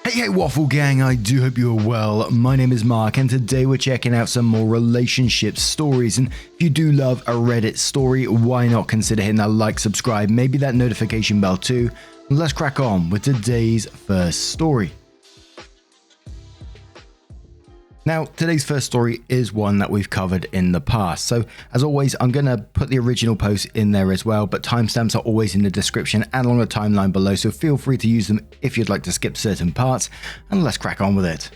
Hey Waffle Gang, I do hope you're well. My name is Mark and today we're checking out some more relationship stories, and if you do love a Reddit story, why not consider hitting that like, subscribe, maybe that notification bell too. Let's crack on with today's first story. Now, today's first story is one that we've covered in the past, so as always, I'm going to put the original post in there as well, but timestamps are always in the description and along the timeline below, so feel free to use them if you'd like to skip certain parts, and let's crack on with it.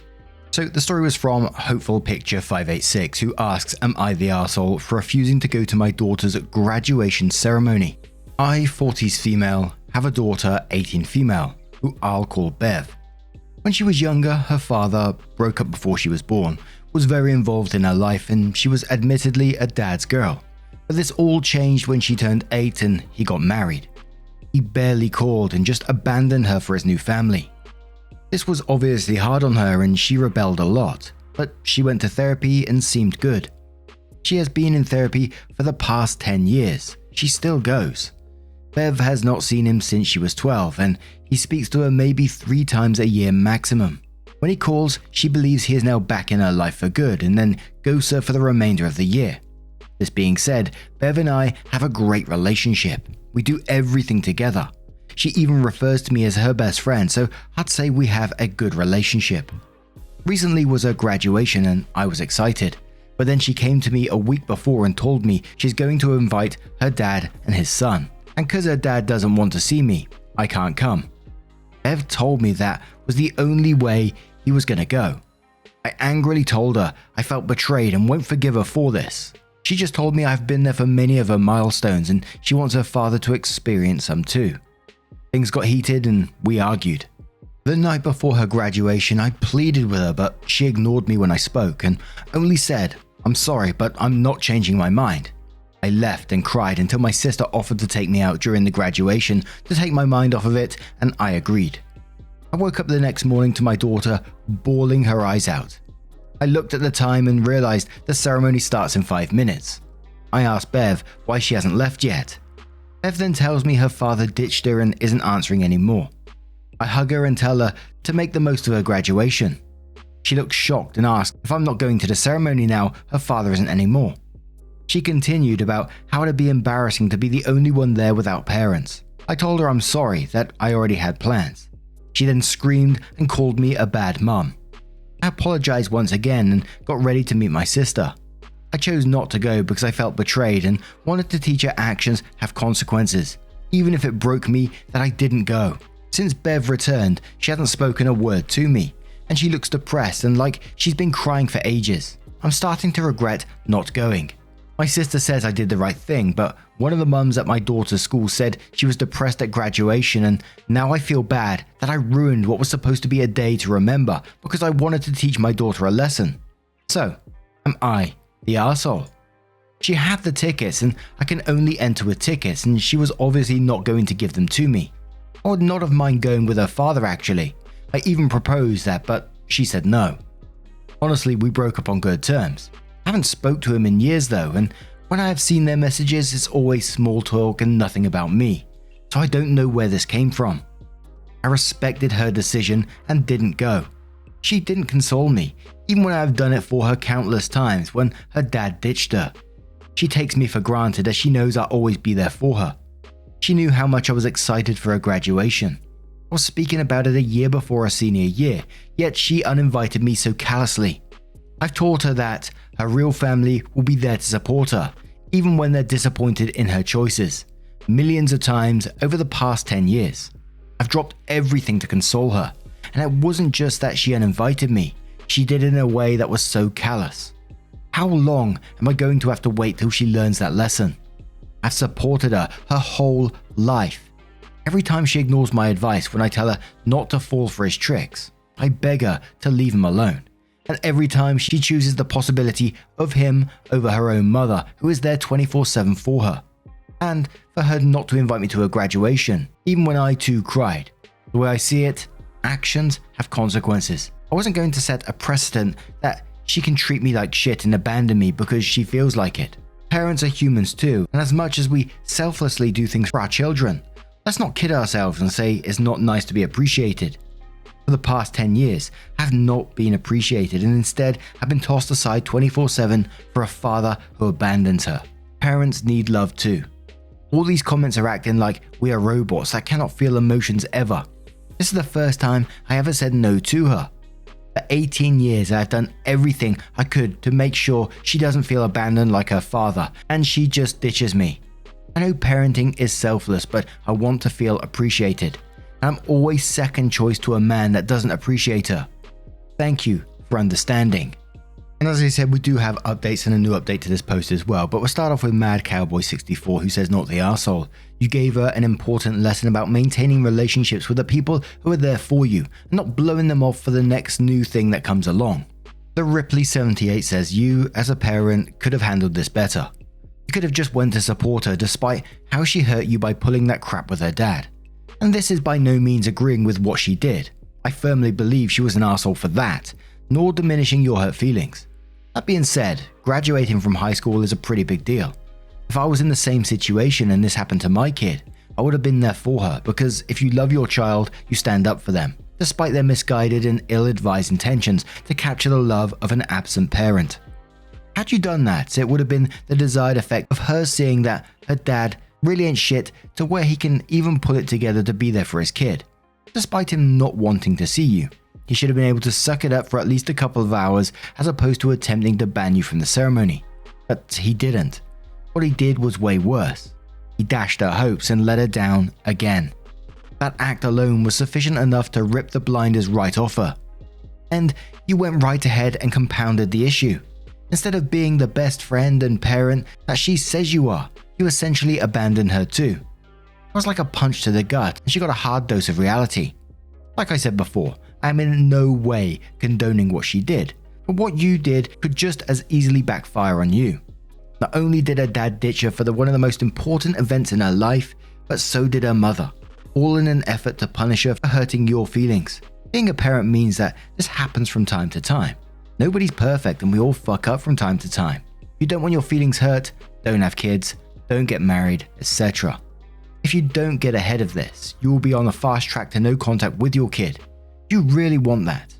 So the story was from Hopeful Picture 586, who asks, am I the arsehole for refusing to go to my daughter's graduation ceremony? I, 40s female, have a daughter, 18 female, who I'll call Bev. When she was younger, her father broke up before she was born, was very involved in her life, and she was admittedly a dad's girl. But this all changed when she turned 8 and he got married. He barely called and just abandoned her for his new family. This was obviously hard on her and she rebelled a lot, but she went to therapy and seemed good. She has been in therapy for the past 10 years. She still goes. Bev has not seen him since she was 12, and he speaks to her maybe 3 times a year maximum. When he calls, she believes he is now back in her life for good and then ghosts her for the remainder of the year. This being said, Bev and I have a great relationship. We do everything together. She even refers to me as her best friend, so I'd say we have a good relationship. Recently was her graduation and I was excited, but then she came to me a week before and told me she's going to invite her dad and his son. And because her dad doesn't want to see me, I can't come. Bev told me that was the only way he was going to go. I angrily told her I felt betrayed and won't forgive her for this. She just told me I've been there for many of her milestones and she wants her father to experience some too. Things got heated and we argued. The night before her graduation, I pleaded with her, but she ignored me when I spoke and only said, I'm sorry, but I'm not changing my mind. I left and cried until my sister offered to take me out during the graduation to take my mind off of it, and I agreed. I woke up the next morning to my daughter bawling her eyes out. I looked at the time and realized the ceremony starts in 5 minutes. I asked Bev why she hasn't left yet. Bev then tells me her father ditched her and isn't answering anymore. I hug her and tell her to make the most of her graduation. She looks shocked and asks if I'm not going to the ceremony now her father isn't anymore. She continued about how it'd be embarrassing to be the only one there without parents. I told her I'm sorry, that I already had plans. She then screamed and called me a bad mum. I apologized once again and got ready to meet my sister. I chose not to go because I felt betrayed and wanted to teach her actions have consequences, even if it broke me that I didn't go. Since Bev returned, she hasn't spoken a word to me, and she looks depressed and like she's been crying for ages. I'm starting to regret not going. My sister says I did the right thing, but one of the mums at my daughter's school said she was depressed at graduation, and now I feel bad that I ruined what was supposed to be a day to remember because I wanted to teach my daughter a lesson. So, am I the arsehole? She had the tickets and I can only enter with tickets, and she was obviously not going to give them to me. I would not have minded going with her father actually. I even proposed that, but she said no. Honestly, we broke up on good terms. I haven't spoke to him in years though, and when I have seen their messages, it's always small talk and nothing about me, so I don't know where this came from. I respected her decision and didn't go. She didn't console me, even when I have done it for her countless times when her dad ditched her. She takes me for granted as she knows I'll always be there for her. She knew how much I was excited for her graduation. I was speaking about it a year before her senior year, yet she uninvited me so callously. I've taught her that her real family will be there to support her, even when they're disappointed in her choices. Millions of times over the past 10 years. I've dropped everything to console her, and it wasn't just that she uninvited me, she did it in a way that was so callous. How long am I going to have to wait till she learns that lesson? I've supported her whole life. Every time she ignores my advice when I tell her not to fall for his tricks, I beg her to leave him alone. And every time she chooses the possibility of him over her own mother, who is there 24/7 for her. And for her not to invite me to her graduation, even when I too cried. The way I see it, actions have consequences. I wasn't going to set a precedent that she can treat me like shit and abandon me because she feels like it. Parents are humans too, and as much as we selflessly do things for our children, let's not kid ourselves and say it's not nice to be appreciated. for the past 10 years have not been appreciated and instead have been tossed aside 24/7 for a father who abandons her. Parents need love too. All these comments are acting like we are robots that cannot feel emotions ever. This is the first time I ever said no to her. For 18 years I've done everything I could to make sure she doesn't feel abandoned like her father, and she just ditches me. I know parenting is selfless, but I want to feel appreciated. I'm always second choice to a man that doesn't appreciate her. Thank you for understanding. And as I said, we do have updates and a new update to this post as well, but we'll start off with Mad Cowboy 64, who says, "Not the arsehole. You gave her an important lesson about maintaining relationships with the people who are there for you, and not blowing them off for the next new thing that comes along." The Ripley 78 says, "You, as a parent, could have handled this better. You could have just went to support her despite how she hurt you by pulling that crap with her dad. And this is by no means agreeing with what she did. I firmly believe she was an arsehole for that, nor diminishing your hurt feelings. That being said, graduating from high school is a pretty big deal. If I was in the same situation and this happened to my kid, I would have been there for her, because if you love your child, you stand up for them, despite their misguided and ill-advised intentions to capture the love of an absent parent. Had you done that, it would have been the desired effect of her seeing that her dad really ain't shit to where he can even pull it together to be there for his kid. Despite him not wanting to see you, he should have been able to suck it up for at least a couple of hours as opposed to attempting to ban you from the ceremony. But he didn't. What he did was way worse. He dashed her hopes and let her down again. That act alone was sufficient enough to rip the blinders right off her. And you went right ahead and compounded the issue. Instead of being the best friend and parent that she says you are, you essentially abandoned her too. It was like a punch to the gut, and she got a hard dose of reality. Like I said before, I am in no way condoning what she did, but what you did could just as easily backfire on you. Not only did her dad ditch her for one of the most important events in her life, but so did her mother, all in an effort to punish her for hurting your feelings. Being a parent means that this happens from time to time. Nobody's perfect and we all fuck up from time to time. You don't want your feelings hurt, don't have kids, don't get married, etc. If you don't get ahead of this, you will be on a fast track to no contact with your kid. You really want that.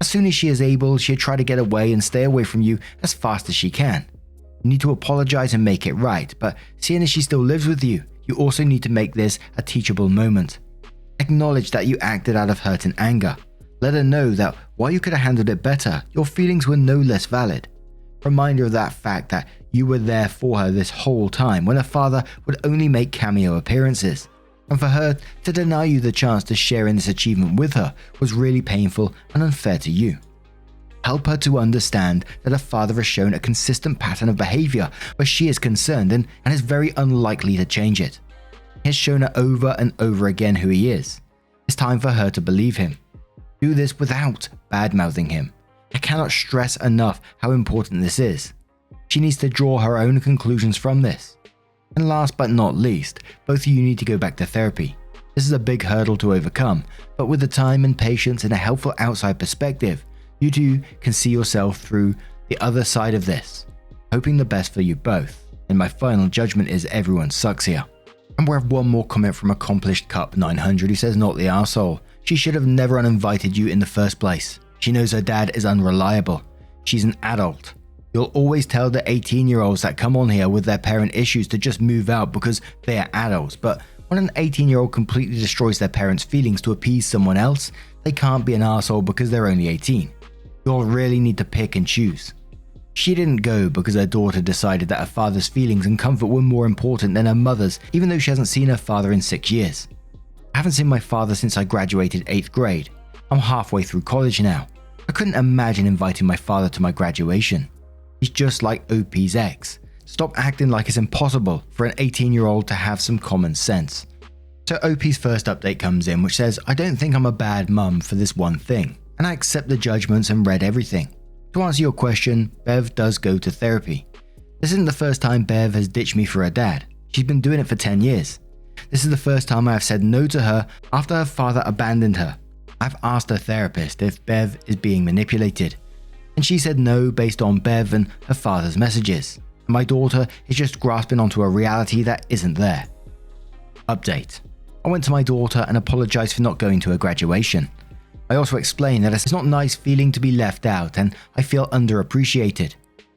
As soon as she is able, she'll try to get away and stay away from you as fast as she can. You need to apologize and make it right, but seeing as she still lives with you, you also need to make this a teachable moment. Acknowledge that you acted out of hurt and anger. Let her know that while you could have handled it better, your feelings were no less valid. Remind her of that fact that you were there for her this whole time when her father would only make cameo appearances. And for her to deny you the chance to share in this achievement with her was really painful and unfair to you. Help her to understand that her father has shown a consistent pattern of behavior where she is concerned and is very unlikely to change it. He has shown her over and over again who he is. It's time for her to believe him. Do this without bad-mouthing him. I cannot stress enough how important this is. She needs to draw her own conclusions from this. And last but not least, both of you need to go back to therapy. This is a big hurdle to overcome, but with the time and patience and a helpful outside perspective, you two can see yourself through the other side of this. Hoping the best for you both. And my final judgment is everyone sucks here. And we have one more comment from Accomplished Cup 900 who says, "Not the arsehole. She should have never uninvited you in the first place. She knows her dad is unreliable. She's an adult. You'll always tell the 18-year-olds that come on here with their parent issues to just move out because they are adults, but when an 18-year-old completely destroys their parents' feelings to appease someone else, they can't be an arsehole because they're only 18. You'll really need to pick and choose. She didn't go because her daughter decided that her father's feelings and comfort were more important than her mother's, even though she hasn't seen her father in 6 years. I haven't seen my father since I graduated 8th grade. I'm halfway through college now. I couldn't imagine inviting my father to my graduation. He's just like OP's ex. Stop acting like it's impossible for an 18-year-old to have some common sense." So OP's first update comes in, which says, "I don't think I'm a bad mum for this one thing, and I accept the judgments and read everything. To answer your question, Bev does go to therapy. This isn't the first time Bev has ditched me for her dad. She's been doing it for 10 years. This is the first time I have said no to her after her father abandoned her. I've asked her therapist if Bev is being manipulated, and she said no based on Bev and her father's messages. My daughter is just grasping onto a reality that isn't there." Update. I went to my daughter and apologized for not going to her graduation. I also explained that it's not nice feeling to be left out and I feel underappreciated.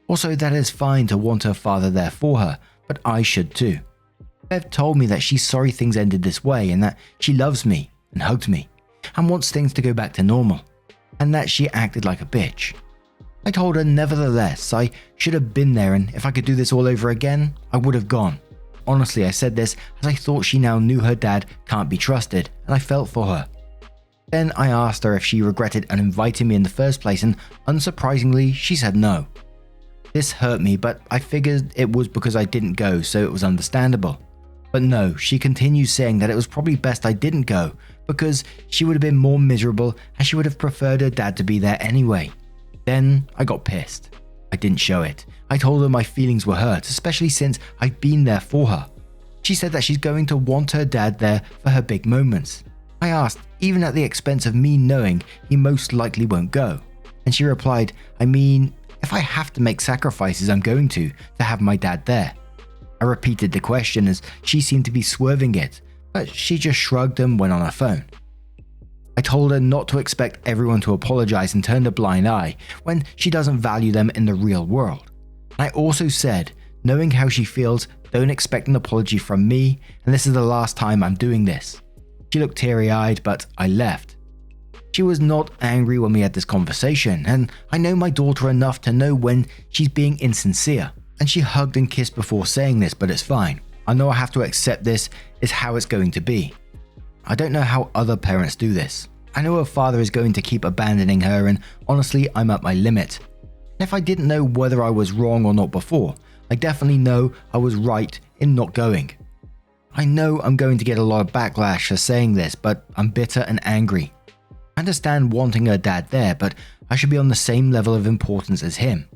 Also that it's fine to want her father there for her, but I should too. Bev told me that she's sorry things ended this way and that she loves me and hugged me and wants things to go back to normal, and that she acted like a bitch. I told her nevertheless I should have been there, and if I could do this all over again, I would have gone. Honestly, I said this as I thought she now knew her dad can't be trusted, and I felt for her. Then I asked her if she regretted uninviting me in the first place, and unsurprisingly, she said no. This hurt me, but I figured it was because I didn't go, so it was understandable. But no, she continued saying that it was probably best I didn't go, because she would have been more miserable and she would have preferred her dad to be there anyway. Then I got pissed. I didn't show it. I told her my feelings were hurt, especially since I'd been there for her. She said that she's going to want her dad there for her big moments. I asked, even at the expense of me knowing he most likely won't go. And she replied, I mean, if I have to make sacrifices, I'm going to have my dad there. I repeated the question as she seemed to be swerving it, but she just shrugged and went on her phone. I told her not to expect everyone to apologize and turn a blind eye when she doesn't value them in the real world. I also said, knowing how she feels, don't expect an apology from me, and this is the last time I'm doing this. She looked teary-eyed, but I left. She was not angry when we had this conversation, and I know my daughter enough to know when she's being insincere, and she hugged and kissed before saying this, but it's fine. I know I have to accept this is how it's going to be. I don't know how other parents do this. I know her father is going to keep abandoning her, and honestly, I'm at my limit. If I didn't know whether I was wrong or not before, I definitely know I was right in not going. I know I'm going to get a lot of backlash for saying this, but I'm bitter and angry. I understand wanting her dad there, but I should be on the same level of importance as him.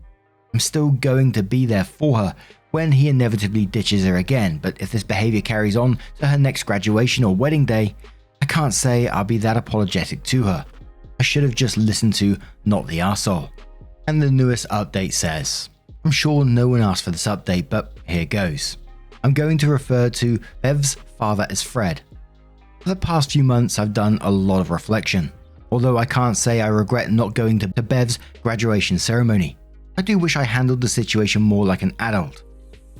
I'm still going to be there for her when he inevitably ditches her again, but if this behavior carries on to her next graduation or wedding day, I can't say I'll be that apologetic to her. I should have just listened to Not the Arsehole. And the newest update says, I'm sure no one asked for this update, but here goes. I'm going to refer to Bev's father as Fred. For the past few months, I've done a lot of reflection. Although I can't say I regret not going to Bev's graduation ceremony. I do wish I handled the situation more like an adult.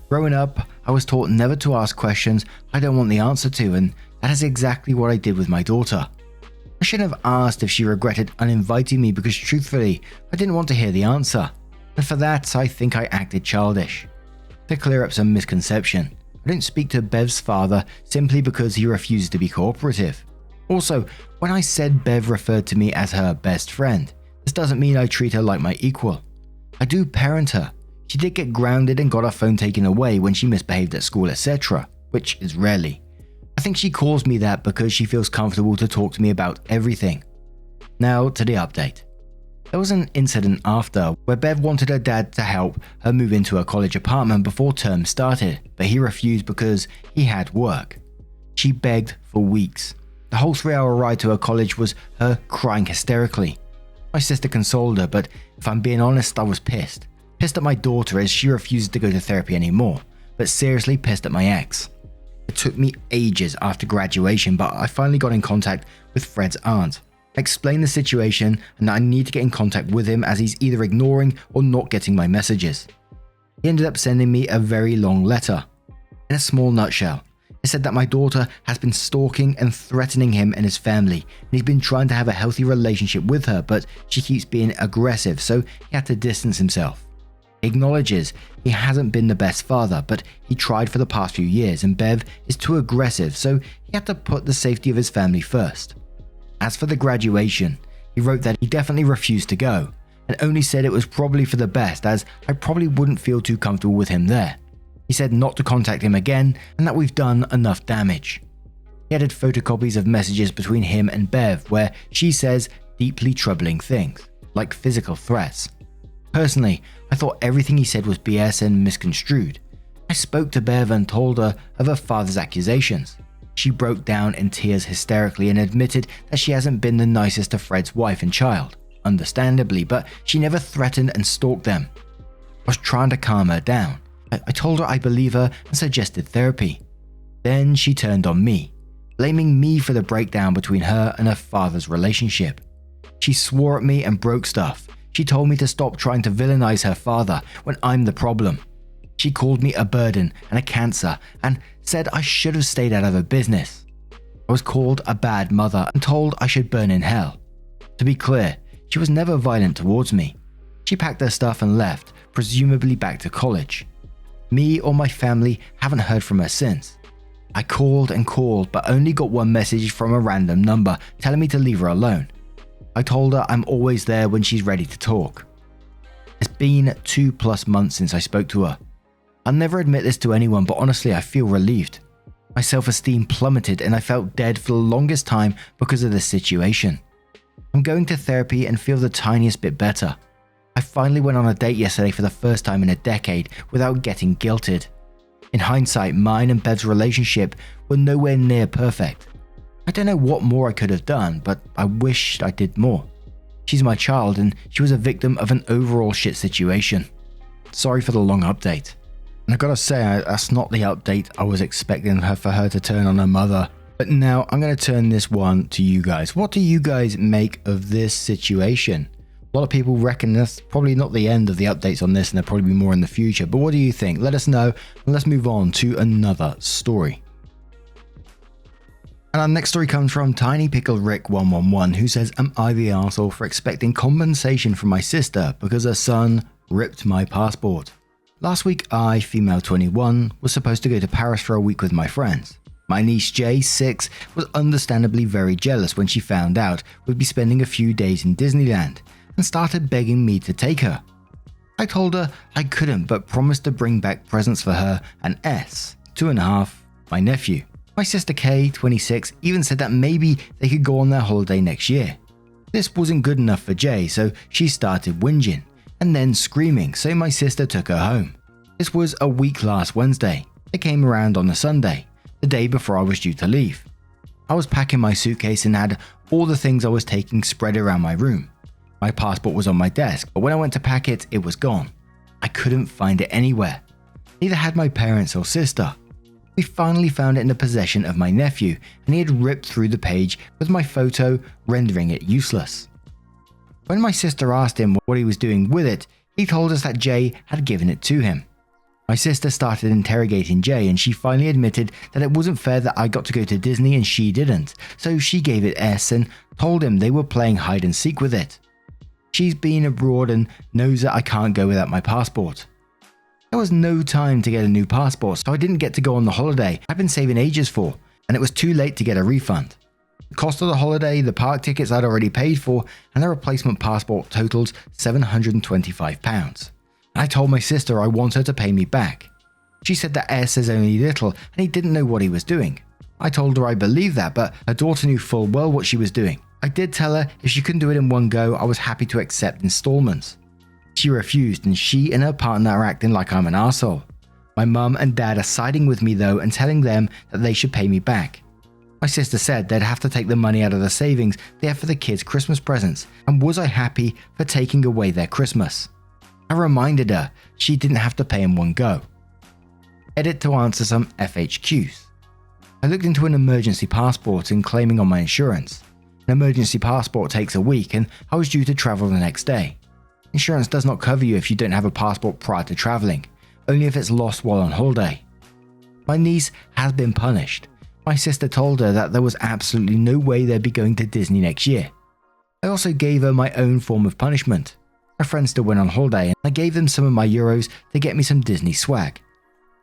Growing up, I was taught never to ask questions I don't want the answer to, and that is exactly what I did with my daughter. I shouldn't have asked if she regretted uninviting me because truthfully, I didn't want to hear the answer. And for that, I think I acted childish. To clear up some misconception, I don't speak to Bev's father simply because he refuses to be cooperative. Also, when I said Bev referred to me as her best friend, this doesn't mean I treat her like my equal. I do parent her. She did get grounded and got her phone taken away when she misbehaved at school, etc., which is rarely. I think she calls me that because she feels comfortable to talk to me about everything. Now to the update. There was an incident after where Bev wanted her dad to help her move into her college apartment before term started, but he refused because he had work. She begged for weeks. The whole 3-hour ride to her college was her crying hysterically. My sister consoled her, but if I'm being honest, I was pissed. Pissed at my daughter as she refused to go to therapy anymore, but seriously pissed at my ex. It took me ages after graduation, but I finally got in contact with Fred's aunt. I explained the situation and that I need to get in contact with him as he's either ignoring or not getting my messages. He ended up sending me a very long letter. In a small nutshell, it said that my daughter has been stalking and threatening him and his family, and he's been trying to have a healthy relationship with her, but she keeps being aggressive, so he had to distance himself. He acknowledges he hasn't been the best father, but he tried for the past few years, and Bev is too aggressive, so he had to put the safety of his family first. As for the graduation, he wrote that he definitely refused to go, and only said it was probably for the best as I probably wouldn't feel too comfortable with him there. He said not to contact him again and that we've done enough damage. He added photocopies of messages between him and Bev where she says deeply troubling things, like physical threats. Personally, I thought everything he said was BS and misconstrued. I spoke to Bev and told her of her father's accusations. She broke down in tears hysterically and admitted that she hasn't been the nicest to Fred's wife and child, understandably, but she never threatened and stalked them. I was trying to calm her down. I told her I believe her and suggested therapy. Then she turned on me, blaming me for the breakdown between her and her father's relationship. She swore at me and broke stuff. She told me to stop trying to villainize her father when I'm the problem. She called me a burden and a cancer and said I should have stayed out of her business. I was called a bad mother and told I should burn in hell. To be clear, she was never violent towards me. She packed her stuff and left, presumably back to college. Me or my family haven't heard from her since. I called and called but only got one message from a random number telling me to leave her alone. I told her I'm always there when she's ready to talk. It's been 2+ months since I spoke to her. I'll never admit this to anyone, but honestly I feel relieved. My self-esteem plummeted and I felt dead for the longest time because of this situation. I'm going to therapy and feel the tiniest bit better. I finally went on a date yesterday for the first time in a decade without getting guilted. In hindsight, mine and Bev's relationship were nowhere near perfect. I don't know what more I could have done, but I wished I did more. She's my child and she was a victim of an overall shit situation. Sorry for the long update. And I gotta say, that's not the update I was expecting for her to turn on her mother. But now I'm going to turn this one to you guys. What do you guys make of this situation? A lot of people reckon that's probably not the end of the updates on this and there'll probably be more in the future. But what do you think? Let us know and let's move on to another story. And our next story comes from Tiny Pickle Rick 111 who says, am I the arsehole for expecting compensation from my sister because her son ripped my passport? Last week I, female 21, was supposed to go to Paris for a week with my friends. My niece Jay, 6, was understandably very jealous when she found out we'd be spending a few days in Disneyland and started begging me to take her. I told her I couldn't but promised to bring back presents for her and S, 2.5, my nephew. My sister Kay, 26, even said that maybe they could go on their holiday next year. This wasn't good enough for Jay, so she started whinging and then screaming, so my sister took her home. This was a week last Wednesday. They came around on a Sunday, the day before I was due to leave. I was packing my suitcase and had all the things I was taking spread around my room. My passport was on my desk, but when I went to pack it, it was gone. I couldn't find it anywhere. Neither had my parents or sister. We finally found it in the possession of my nephew, and he had ripped through the page with my photo, rendering it useless. When my sister asked him what he was doing with it, he told us that Jay had given it to him. My sister started interrogating Jay and she finally admitted that it wasn't fair that I got to go to Disney and she didn't, so she gave it S and told him they were playing hide and seek with it. She's been abroad and knows that I can't go without my passport. There was no time to get a new passport, so I didn't get to go on the holiday I've been saving ages for, and it was too late to get a refund. The cost of the holiday, the park tickets I'd already paid for, and the replacement passport totaled £725. I told my sister I want her to pay me back. She said that S is only little and he didn't know what he was doing. I told her I believed that, but her daughter knew full well what she was doing. I did tell her if she couldn't do it in one go, I was happy to accept installments. She refused and she and her partner are acting like I'm an arsehole. My mum and dad are siding with me though and telling them that they should pay me back. My sister said they'd have to take the money out of the savings they have for the kids' Christmas presents, and was I happy for taking away their Christmas? I reminded her she didn't have to pay in one go. Edit to answer some FAQs. I looked into an emergency passport and claiming on my insurance. An emergency passport takes a week and I was due to travel the next day. Insurance does not cover you if you don't have a passport prior to traveling, only if it's lost while on holiday. My niece has been punished. My sister told her that there was absolutely no way they'd be going to Disney next year. I also gave her my own form of punishment. My friends still went on holiday and I gave them some of my euros to get me some Disney swag.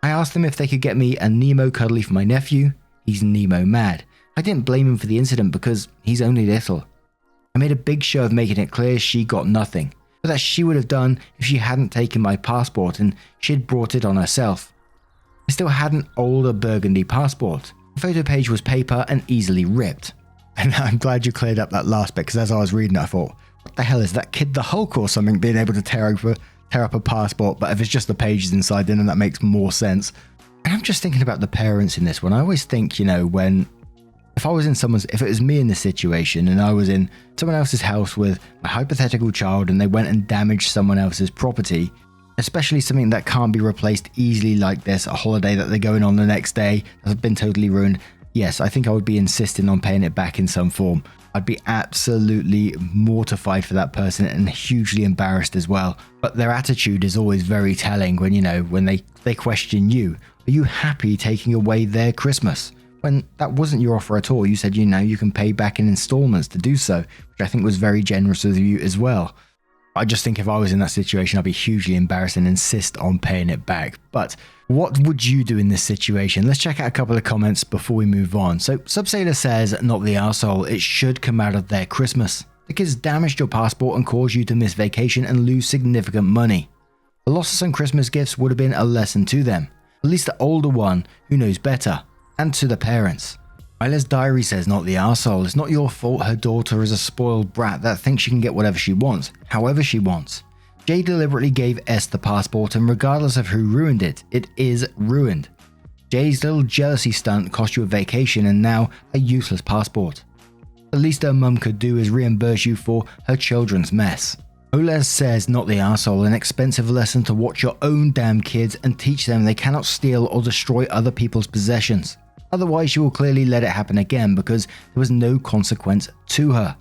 I asked them if they could get me a Nemo cuddly for my nephew. He's Nemo mad. I didn't blame him for the incident because he's only little. I made a big show of making it clear she got nothing, but that she would have done if she hadn't taken my passport and she had brought it on herself. I still had an older burgundy passport. The photo page was paper and easily ripped. And I'm glad you cleared up that last bit because as I was reading it, I thought, what the hell is that Kid the Hulk or something being able to tear up a passport? But if it's just the pages inside, then that makes more sense. And I'm just thinking about the parents in this one. I always think, if it was me in this situation and I was in someone else's house with a hypothetical child and they went and damaged someone else's property, especially something that can't be replaced easily like this, a holiday that they're going on the next day has been totally ruined. yes, I think I would be insisting on paying it back in some form. I'd be absolutely mortified for that person and hugely embarrassed as well. But their attitude is always very telling when, when they question you. Are you happy taking away their Christmas? When that wasn't your offer at all. You said, you can pay back in installments to do so, which I think was very generous of you as well. I just think if I was in that situation, I'd be hugely embarrassed and insist on paying it back. But what would you do in this situation? Let's check out a couple of comments before we move on. So Subsailor says, not the arsehole, it should come out of their Christmas. The kids damaged your passport and caused you to miss vacation and lose significant money. The loss of some Christmas gifts would have been a lesson to them. At least the older one who knows better. And to the parents. Isla's diary says, not the arsehole. It's not your fault her daughter is a spoiled brat that thinks she can get whatever she wants, however she wants. Jay deliberately gave S the passport, and regardless of who ruined it, it is ruined. Jay's little jealousy stunt cost you a vacation and now a useless passport. The least her mum could do is reimburse you for her children's mess. Oles says, not the arsehole, an expensive lesson to watch your own damn kids and teach them they cannot steal or destroy other people's possessions. Otherwise, you will clearly let it happen again because there was no consequence to her.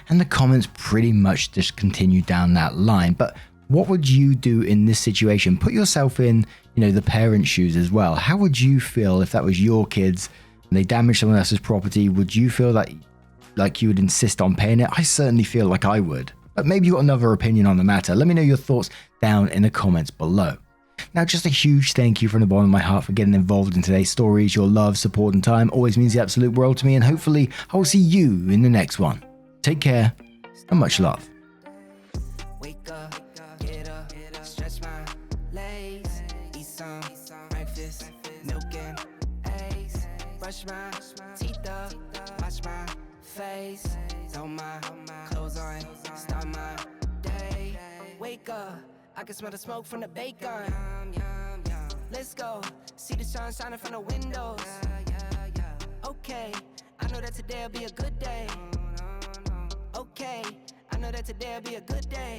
And the comments pretty much just continue down that line. But what would you do in this situation? Put yourself in, the parents' shoes as well. How would you feel if that was your kids and they damaged someone else's property? Would you feel like you would insist on paying it? I certainly feel like I would. But maybe you've got another opinion on the matter. Let me know your thoughts down in the comments below. Now, just a huge thank you from the bottom of my heart for getting involved in today's stories. Your love, support, and time always means the absolute world to me, and hopefully I will see you in the next one. Take care, and much love. Wake up, get up, stretch my legs, eat some breakfast, milk and eggs, brush my teeth up, wash my face, throw my clothes on, start my day. Wake up, I can smell the smoke from the bacon. Let's go, see the sun shining from the windows. Okay, I know that today'll be a good day. Okay, I know that today'll be a good day.